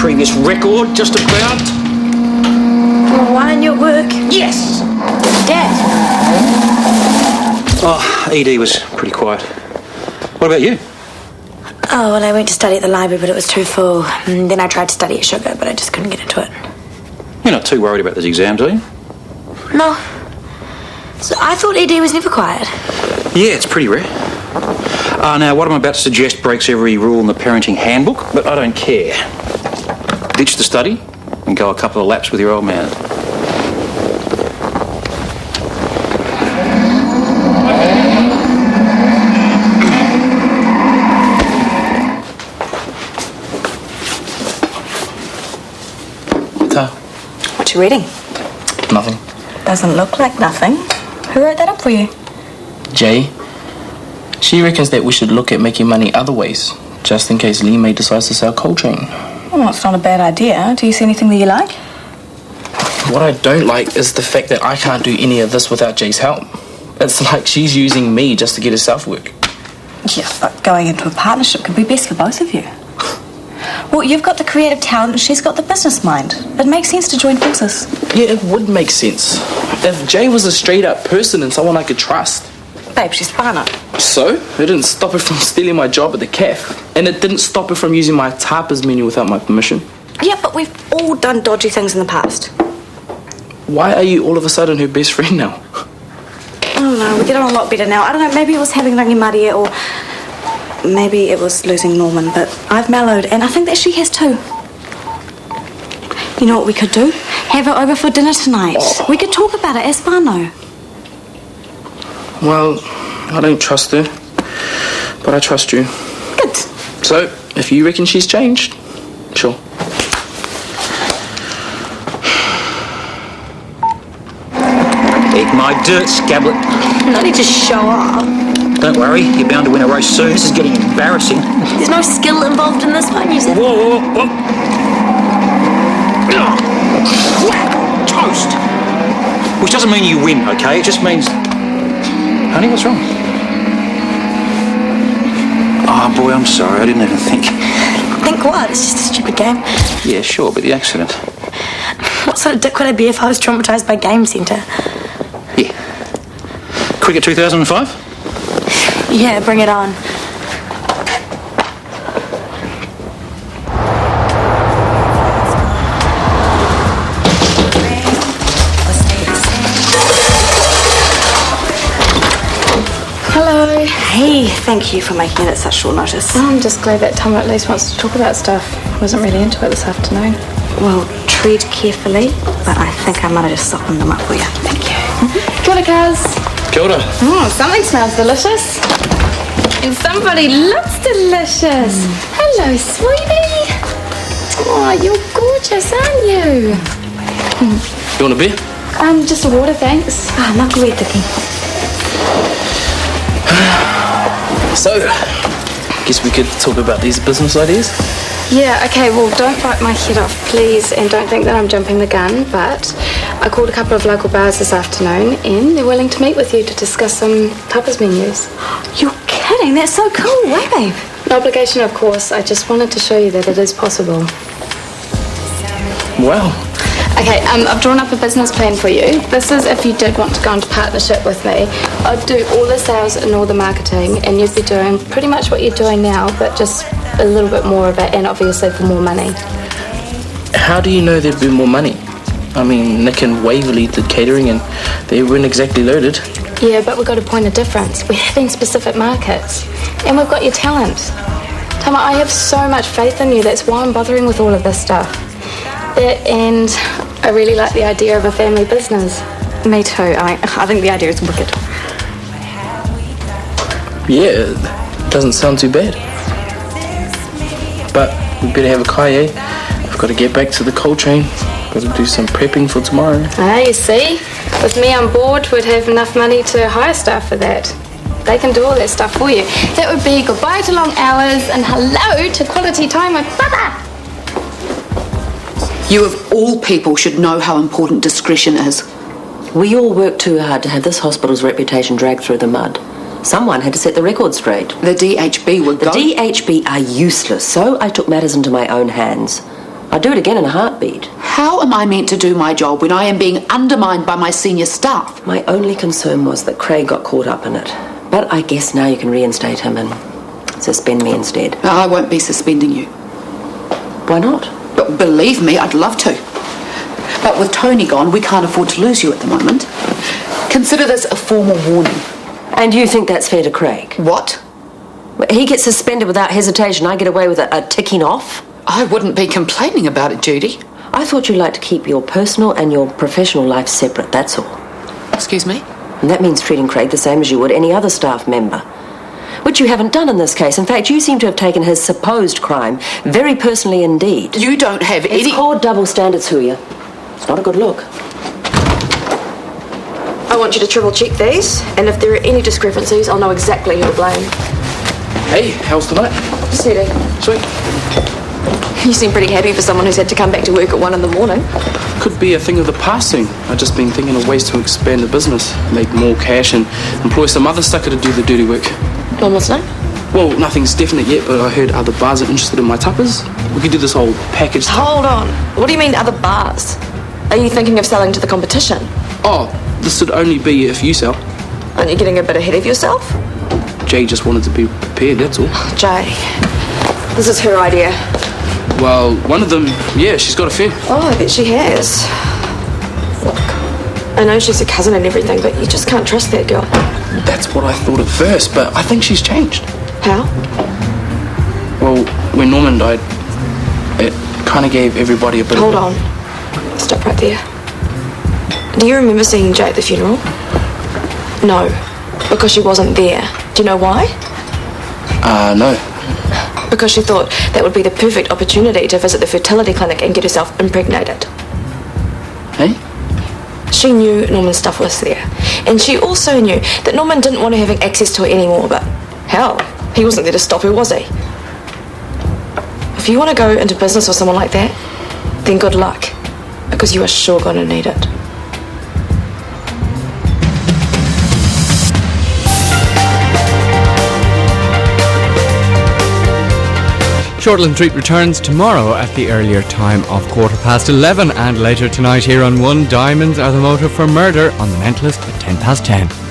previous record, just about. Well, why didn't you work? Yes! Dad? Oh, ED was pretty quiet. What about you? Oh, well, I went to study at the library, but it was too full. And then I tried to study at Sugar, but I just couldn't get into it. You're not too worried about those exams, are you? No. So I thought ED was never quiet. Yeah, it's pretty rare. Now, what I'm about to suggest breaks every rule in the parenting handbook, but I don't care. Ditch the study and go a couple of laps with your old man. What you reading? Nothing. Doesn't look like nothing. Who wrote that up for you? Jay. She reckons that we should look at making money other ways, just in case Lee May decides to sell Coltrane. Well, it's not a bad idea. Do you see anything that you like? What I don't like is the fact that I can't do any of this without Jay's help. It's like she's using me just to get herself work. Yeah, but going into a partnership could be best for both of you. Well, you've got the creative talent and she's got the business mind. It makes sense to join forces. Yeah, it would make sense. If Jay was a straight-up person and someone I could trust. Babe, she's whānau. So, it didn't stop her from stealing my job at the cafe. And it didn't stop her from using my tapas menu without my permission. Yeah, but we've all done dodgy things in the past. Why are you all of a sudden her best friend now? I don't know, we get on a lot better now. I don't know, maybe it was having Rangi Maria or maybe it was losing Norman, but I've mellowed and I think that she has too. You know what we could do? Have her over for dinner tonight. Oh. We could talk about it as whānau. Well, I don't trust her, but I trust you. Good. So, if you reckon she's changed, sure. Eat my dirt, Scablet. No need to show off. Don't worry, you're bound to win a race soon. This is getting embarrassing. There's no skill involved in this one, you said. Whoa, whoa, whoa. Whack! Toast! Which doesn't mean you win, okay? It just means... Honey, what's wrong? Oh, boy, I'm sorry. I didn't even think. Think what? It's just a stupid game. Yeah, sure, but the accident. What sort of dick would I be if I was traumatised by Game Centre? Yeah. Cricket 2005? Yeah, bring it on. Hello. Hey, thank you for making it at such short notice. I'm just glad that Tom at least wants to talk about stuff. Wasn't really into it this afternoon. Well, tread carefully, but I think I might have just softened them up for you. Thank you. Kia ora, cuz. Kia ora. Something smells delicious. And somebody looks delicious. Hello, sweetie. Oh, you're gorgeous, aren't you? You want a beer? Just a water, thanks. Nā koe tiki. So, guess we could talk about these business ideas? Yeah, okay, well, don't bite my head off, please, and don't think that I'm jumping the gun, but I called a couple of local bars this afternoon, and they're willing to meet with you to discuss some tapas menus. You're kidding? That's so cool. Why, babe? No obligation, of course. I just wanted to show you that it is possible. Wow. Okay, I've drawn up a business plan for you. This is if you did want to go into partnership with me. I'd do all the sales and all the marketing, and you'd be doing pretty much what you're doing now, but just a little bit more of it, and obviously for more money. How do you know there'd be more money? I mean, Nick and Waverley did catering, and they weren't exactly loaded. Yeah, but we've got a point of difference. We're having specific markets, and we've got your talent. Tama, I have so much faith in you. That's why I'm bothering with all of this stuff. And I really like the idea of a family business. Me too. I think the idea is wicked. Yeah, it doesn't sound too bad. But we better have a kaye. I've got to get back to the Coltrane. Got to do some prepping for tomorrow. Ah, you see? With me on board, we'd have enough money to hire staff for that. They can do all that stuff for you. That would be goodbye to long hours and hello to quality time with Baba. You of all people should know how important discretion is. We all worked too hard to have this hospital's reputation dragged through the mud. Someone had to set the record straight. The DHB would go... The DHB are useless, so I took matters into my own hands. I'd do it again in a heartbeat. How am I meant to do my job when I am being undermined by my senior staff? My only concern was that Craig got caught up in it. But I guess now you can reinstate him and suspend me instead. I won't be suspending you. Why not? But believe me, I'd love to. But with Tony gone, we can't afford to lose you at the moment. Consider this a formal warning. And you think that's fair to Craig? What? He gets suspended without hesitation. I get away with a ticking off. I wouldn't be complaining about it, Judy. I thought you'd like to keep your personal and your professional life separate, that's all. Excuse me? And that means treating Craig the same as you would any other staff member. Which you haven't done in this case. In fact, you seem to have taken his supposed crime very personally indeed. You don't have any... It's called double standards, Huya. It's not a good look. I want you to triple check these, and if there are any discrepancies, I'll know exactly who to blame. Hey, how's tonight? Steady. Sweet. You seem pretty happy for someone who's had to come back to work at 1 a.m. Could be a thing of the past soon. I've just been thinking of ways to expand the business, make more cash and employ some other sucker to do the dirty work. Well, what's name? Well, nothing's definite yet, but I heard other bars are interested in my tuppers. We could do this whole package stuff. Hold on. What do you mean other bars? Are you thinking of selling to the competition? Oh, this would only be if you sell. Aren't you getting a bit ahead of yourself? Jay just wanted to be prepared, that's all. Jay, this is her idea. Well, one of them, yeah, she's got a few. Oh, I bet she has. Look, I know she's a cousin and everything, but you just can't trust that girl. That's what I thought at first, but I think she's changed. How? Well, when Norman died, it kind of gave everybody a bit Hold of... on. Stop right there. Do you remember seeing Jay at the funeral? No, because she wasn't there. Do you know why? No. Because she thought that would be the perfect opportunity to visit the fertility clinic and get herself impregnated. Hey? She knew Norman's stuff was there. And she also knew that Norman didn't want her having access to it anymore, but hell, he wasn't there to stop her, was he? If you want to go into business with someone like that, then good luck, because you are sure going to need it. Shortland Street returns tomorrow at the earlier time of 11:15, and later tonight here on 1, Diamonds Are the Motive for Murder on The Mentalist at 10:10.